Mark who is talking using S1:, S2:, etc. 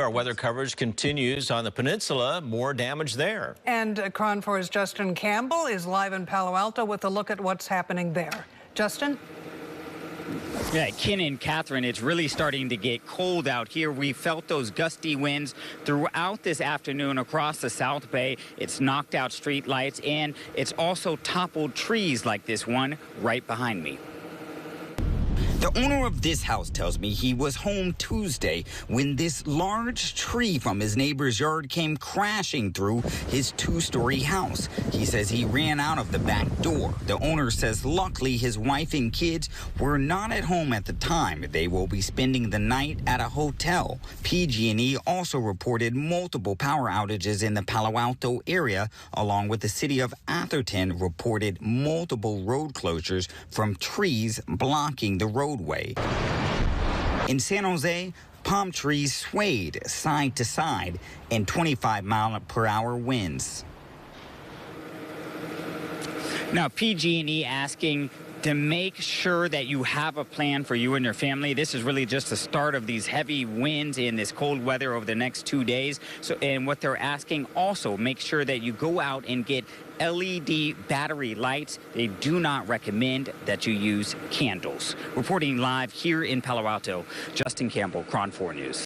S1: Our weather coverage continues on the peninsula. More damage there.
S2: And KRON 4's Justin Campbell is live in Palo Alto with a look at what's happening there. Justin?
S3: Yeah, Ken and Catherine, it's really starting to get cold out here. We felt those gusty winds throughout this afternoon across the South Bay. It's knocked out street lights, and it's also toppled trees like this one right behind me.
S4: The owner of this house tells me he was home Tuesday when this large tree from his neighbor's yard came crashing through his two-story house. He says he ran out of the back door. The owner says luckily his wife and kids were not at home at the time. They will be spending the night at a hotel. PG&E also reported multiple power outages in the Palo Alto area, along with the city of Atherton reported multiple road closures from trees blocking the roadway. In San Jose, palm trees swayed side to side in 25-mile-per-hour winds.
S3: Now, PG&E asking to make sure that you have a plan for you and your family. This is really just the start of these heavy winds and this cold weather over the next 2 days. And what they're asking also, make sure that you go out and get LED battery lights. They do not recommend that you use candles. Reporting live here in Palo Alto, Justin Campbell, KRON 4 News.